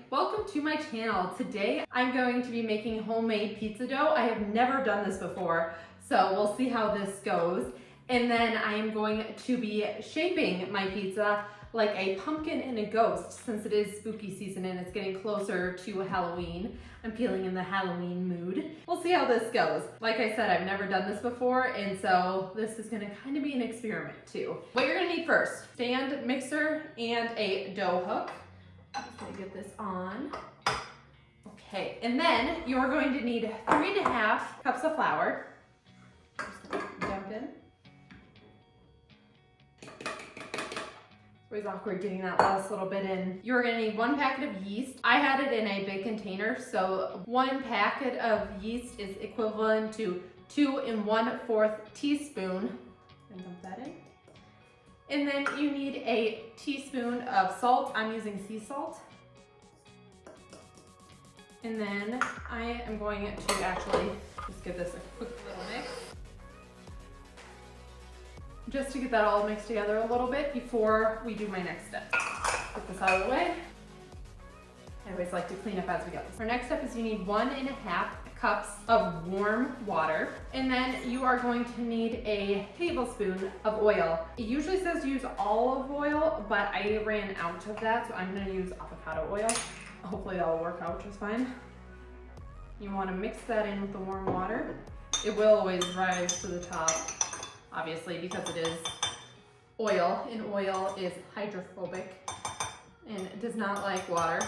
welcome to my channel. Today I'm going to be making homemade pizza dough. I have never done this before, so we'll see how this goes. And then I am going to be shaping my pizza like a pumpkin and a ghost, since it is spooky season and it's getting closer to Halloween. I'm feeling in the Halloween mood. We'll see how this goes. Like I said, I've never done this before, and so this is gonna kind of be an experiment too. What you're gonna need first, stand mixer and a dough hook. I'm just gonna get this on. Okay, and then you're going to need 3.5 cups of flour. Just gonna dump in. It's always awkward getting that last little bit in. You're gonna need 1 packet of yeast. I had it in a big container, so 1 packet of yeast is equivalent to 2 1/4 teaspoon. And dump that in. And then you need a teaspoon of salt. I'm using sea salt. And then I am going to actually just give this a quick little mix. Just to get that all mixed together a little bit before we do my next step. Get this out of the way. I always like to clean up as we go. Our next step is you need 1.5 cups of warm water. And then you are going to need a tablespoon of oil. It usually says use olive oil, but I ran out of that, so I'm gonna use avocado oil. Hopefully that'll work out just fine. You wanna mix that in with the warm water. It will always rise to the top, obviously, because it is oil, and oil is hydrophobic and it does not like water.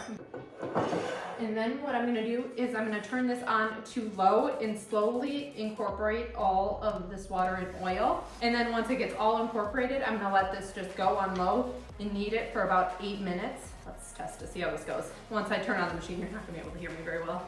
And then what I'm gonna do is I'm gonna turn this on to low and slowly incorporate all of this water and oil. And then once it gets all incorporated, I'm gonna let this just go on low and knead it for about 8 minutes. Let's test to see how this goes. Once I turn on the machine, you're not gonna be able to hear me very well.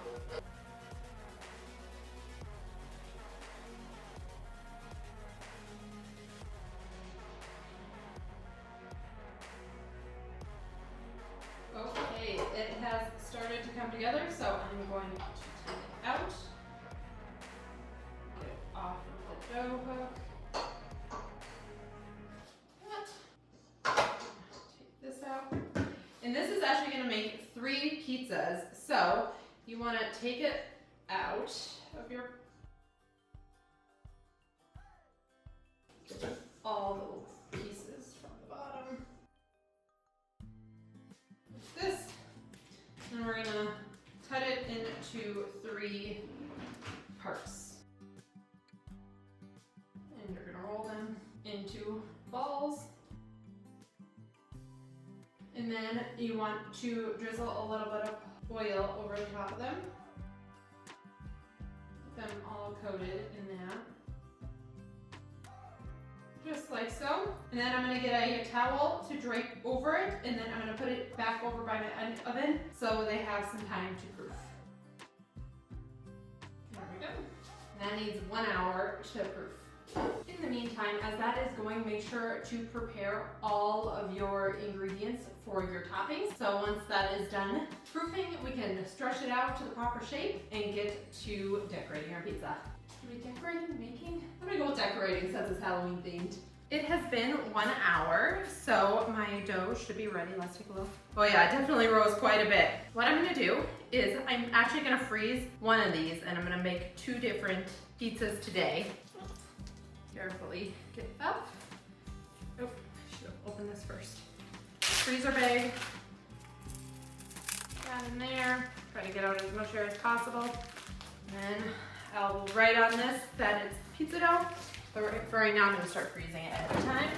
Okay, it has started to come together, so I'm going to take it out. Get it off of the dough hook. Take this out. And this is actually going to make 3 pizzas, so you want to take it out of your... Get all the pieces from the bottom. This, and we're gonna cut it into 3 parts. And you're gonna roll them into balls. And then you want to drizzle a little bit of oil over the top of them. Get them all coated in that. Just like so. And then I'm gonna get a towel to drape over it, and then I'm gonna put it back over by my oven so they have some time to proof. There we go. That needs 1 hour to proof. In the meantime, as that is going, make sure to prepare all of your ingredients for your toppings. So once that is done proofing, we can stretch it out to the proper shape and get to decorating our pizza. Are we decorating, making? I'm gonna go with decorating since it's Halloween themed. It has been 1 hour, so my dough should be ready. Let's take a look. Oh yeah, it definitely rose quite a bit. What I'm gonna do is I'm actually gonna freeze one of these, and I'm gonna make 2 different pizzas today. Carefully get up. Oh, I should have opened this first. Freezer bag. That in there. Try to get out as much air as possible. And then I'll write on this that it's pizza dough, but for right now I'm gonna start freezing it ahead of time.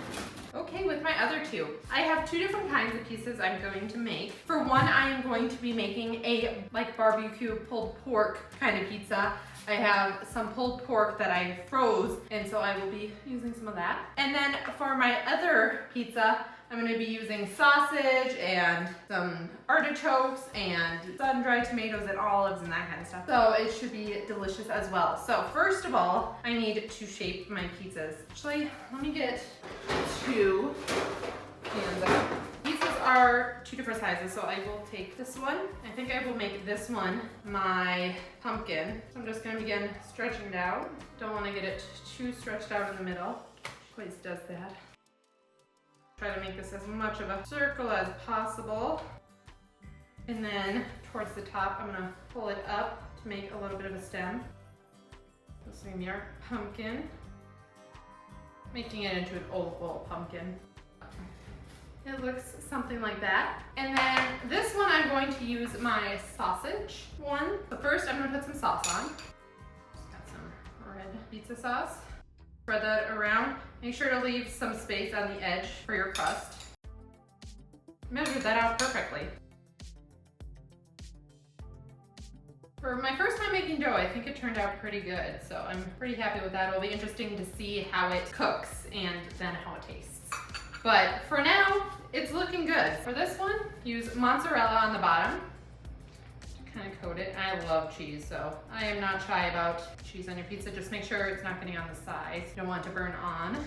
Okay, with my other 2, I have 2 different kinds of pieces I'm going to make. For one, I am going to be making a like barbecue pulled pork kind of pizza. I have some pulled pork that I froze, and so I will be using some of that. And then for my other pizza, I'm gonna be using sausage and some artichokes and sun-dried tomatoes and olives and that kind of stuff. So it should be delicious as well. So first of all, I need to shape my pizzas. Actually, let me get 2 pans out. Pizzas are 2 different sizes, so I will take this one. I think I will make this one my pumpkin. So I'm just gonna begin stretching it out. Don't wanna get it too stretched out in the middle. Always does that. Try to make this as much of a circle as possible. And then towards the top, I'm gonna pull it up to make a little bit of a stem. This is gonna be our pumpkin. Making it into an oval pumpkin. It looks something like that. And then this one, I'm going to use my sausage one. So first, I'm gonna put some sauce on. Just got some red pizza sauce. Spread that around. Make sure to leave some space on the edge for your crust. Measured that out perfectly. For my first time making dough, I think it turned out pretty good. So I'm pretty happy with that. It'll be interesting to see how it cooks and then how it tastes. But for now, it's looking good. For this one, use mozzarella on the bottom to kind of coat it. I love cheese, so I am not shy about cheese on your pizza. Just make sure it's not getting on the sides. You don't want it to burn on.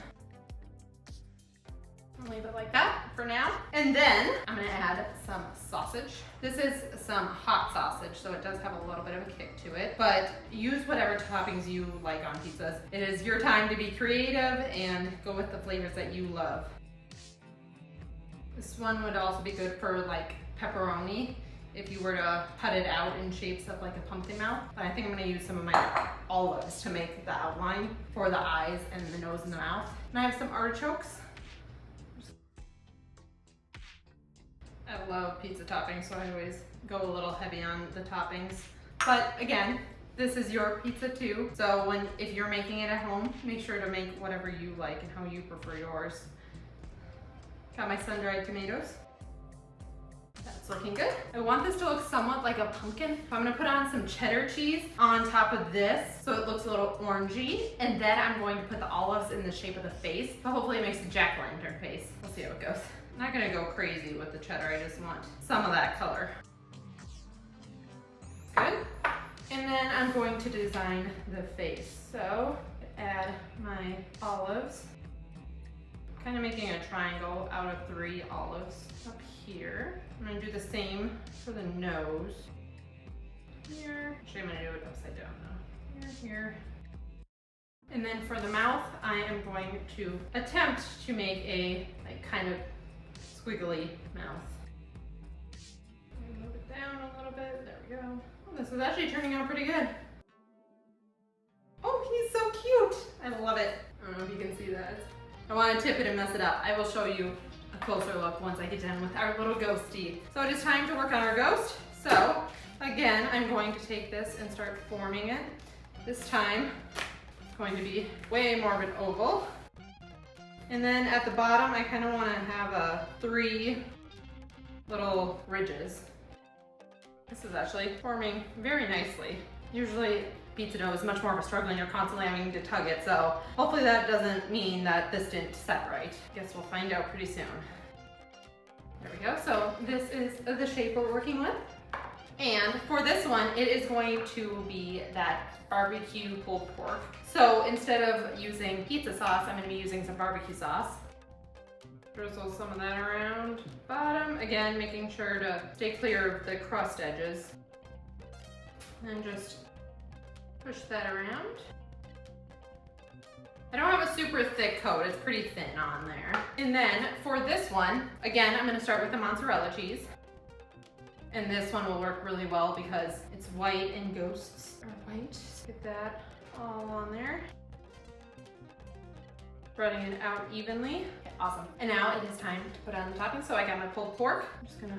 I'll leave it like that for now. And then I'm gonna add some sausage. This is some hot sausage, so it does have a little bit of a kick to it, but use whatever toppings you like on pizzas. It is your time to be creative and go with the flavors that you love. This one would also be good for like pepperoni if you were to cut it out in shapes of like a pumpkin mouth. But I think I'm gonna use some of my olives to make the outline for the eyes and the nose and the mouth. And I have some artichokes. I love pizza toppings, so I always go a little heavy on the toppings. But again, this is your pizza too. So if you're making it at home, make sure to make whatever you like and how you prefer yours. Got my sun-dried tomatoes. That's looking good. I want this to look somewhat like a pumpkin. So I'm gonna put on some cheddar cheese on top of this so it looks a little orangey. And then I'm going to put the olives in the shape of the face. So hopefully it makes a jack-o'-lantern face. We'll see how it goes. I'm not gonna go crazy with the cheddar. I just want some of that color. Good. And then I'm going to design the face. So add my olives. Kind of making a triangle out of 3 olives up here. I'm gonna do the same for the nose. Here. Actually, I'm gonna do it upside down though. Here. And then for the mouth, I am going to attempt to make a kind of squiggly mouth. Move it down a little bit. There we go. Oh, this is actually turning out pretty good. Oh, he's so cute. I love it. I don't know if you can see that. I want to tip it and mess it up. I will show you a closer look once I get done with our little ghosty. So it is time to work on our ghost. So again, I'm going to take this and start forming it. This time, it's going to be way more of an oval. And then at the bottom, I kind of want to have 3 little ridges. This is actually forming very nicely. Usually pizza dough is much more of a struggle and you're constantly having to tug it, so hopefully that doesn't mean that this didn't separate. Guess we'll find out pretty soon. There we go, so this is the shape we're working with. And for this one, it is going to be that barbecue pulled pork. So instead of using pizza sauce, I'm gonna be using some barbecue sauce. Drizzle some of that around the bottom. Again, making sure to stay clear of the crust edges. And just push that around. I don't have a super thick coat, it's pretty thin on there. And then for this one, again, I'm gonna start with the mozzarella cheese. And this one will work really well because it's white and ghosts are white. Just get that all on there. Spreading it out evenly. Okay, awesome. And now it is time to put on the topping. So I got my pulled pork. I'm just gonna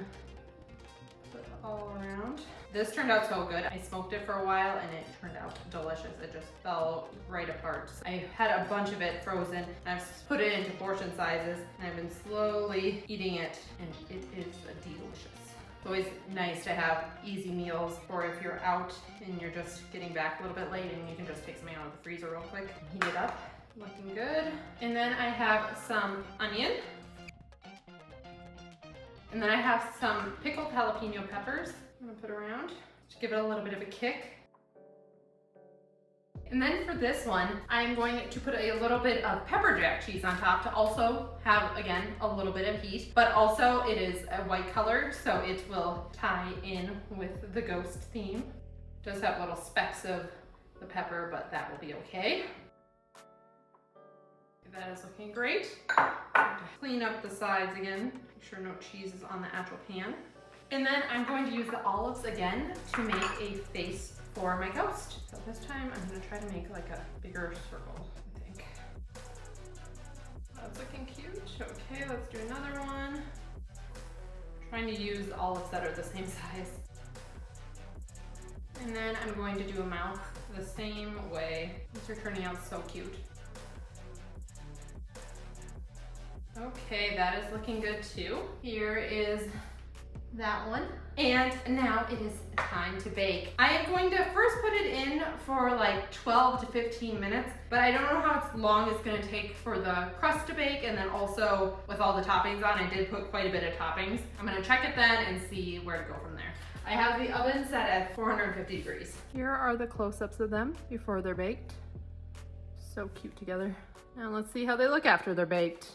put it all around. This turned out so good. I smoked it for a while and it turned out delicious. It just fell right apart. I had a bunch of it frozen and I've put it into portion sizes and I've been slowly eating it and it is delicious. It's always nice to have easy meals or if you're out and you're just getting back a little bit late and you can just take something out of the freezer real quick and heat it up. Looking good. And then I have some onion. And then I have some pickled jalapeno peppers. I'm gonna put around to give it a little bit of a kick. And then for this one, I'm going to put a little bit of pepper jack cheese on top to also have, again, a little bit of heat, but also it is a white color, so it will tie in with the ghost theme. It does have little specks of the pepper, but that will be okay. That is looking great. Clean up the sides again. Make sure no cheese is on the actual pan. And then I'm going to use the olives again to make a face for my ghost. So this time I'm gonna try to make like a bigger circle, I think. That's looking cute. Okay, let's do another one. Trying to use olives that are the same size. And then I'm going to do a mouth the same way. These are turning out so cute. Okay, that is looking good too. Here is that one. And now it is time to bake. I am going to first put it in for like 12 to 15 minutes, but I don't know how long it's gonna take for the crust to bake, and then also with all the toppings on, I did put quite a bit of toppings. I'm gonna check it then and see where to go from there. I have the oven set at 450 degrees. Here are the close-ups of them before they're baked. So cute together. Now let's see how they look after they're baked.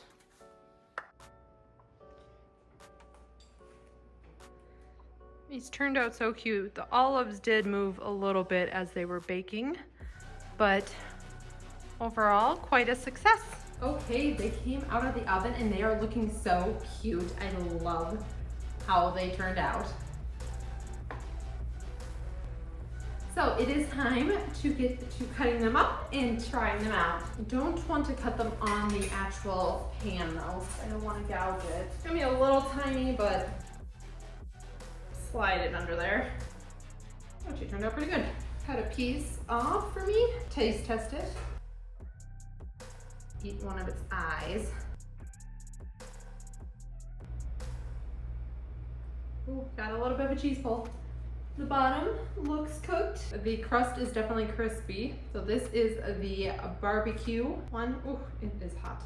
These turned out so cute. The olives did move a little bit as they were baking, but overall, quite a success. Okay, they came out of the oven and they are looking so cute. I love how they turned out. So it is time to get to cutting them up and trying them out. I don't want to cut them on the actual pan though. I don't want to gouge it. It's gonna be a little tiny, but slide it under there. Oh, she turned out pretty good. Cut a piece off for me. Taste test it. Eat one of its eyes. Ooh, got a little bit of a cheese pull. The bottom looks cooked. The crust is definitely crispy. So this is the barbecue one. Ooh, it is hot.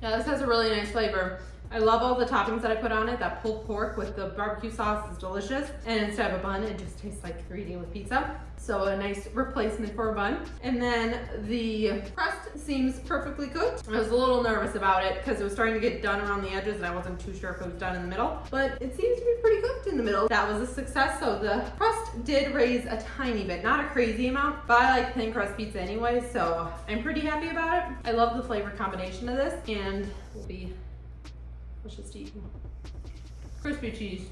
Yeah, this has a really nice flavor. I love all the toppings that I put on it. That pulled pork with the barbecue sauce is delicious. And instead of a bun, it just tastes like you're eating with pizza. So a nice replacement for a bun. And then the crust seems perfectly cooked. I was a little nervous about it because it was starting to get done around the edges and I wasn't too sure if it was done in the middle, but it seems to be pretty cooked in the middle. That was a success. So the crust did raise a tiny bit, not a crazy amount, but I like thin crust pizza anyway, so I'm pretty happy about it. I love the flavor combination of this, and we'll be, let's just eat crispy cheese.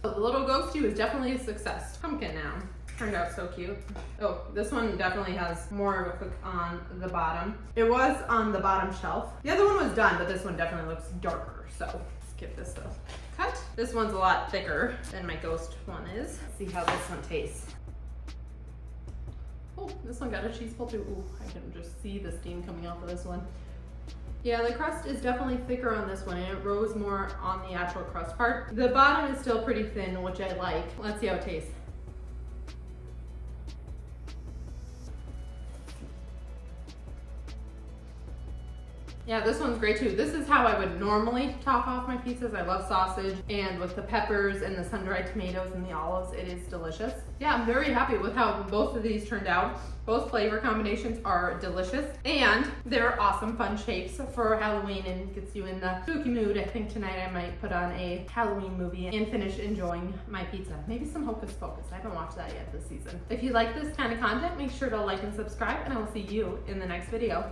So the little ghosty was definitely a success. Pumpkin now. Turned out so cute. Oh, this one definitely has more of a cook on the bottom. It was on the bottom shelf. The other one was done, but this one definitely looks darker. So let's give this a cut. This one's a lot thicker than my ghost one is. Let's see how this one tastes. Oh, this one got a cheese pull too. Ooh, I can just see the steam coming off of this one. Yeah, the crust is definitely thicker on this one and it rose more on the actual crust part. The bottom is still pretty thin, which I like. Let's see how it tastes. Yeah, this one's great too. This is how I would normally top off my pizzas. I love sausage, and with the peppers and the sun-dried tomatoes and the olives, it is delicious. Yeah, I'm very happy with how both of these turned out. Both flavor combinations are delicious, and they're awesome fun shapes for Halloween and gets you in the spooky mood. I think tonight I might put on a Halloween movie and finish enjoying my pizza. Maybe some Hocus Pocus. I haven't watched that yet this season. If you like this kind of content, make sure to like and subscribe, and I will see you in the next video.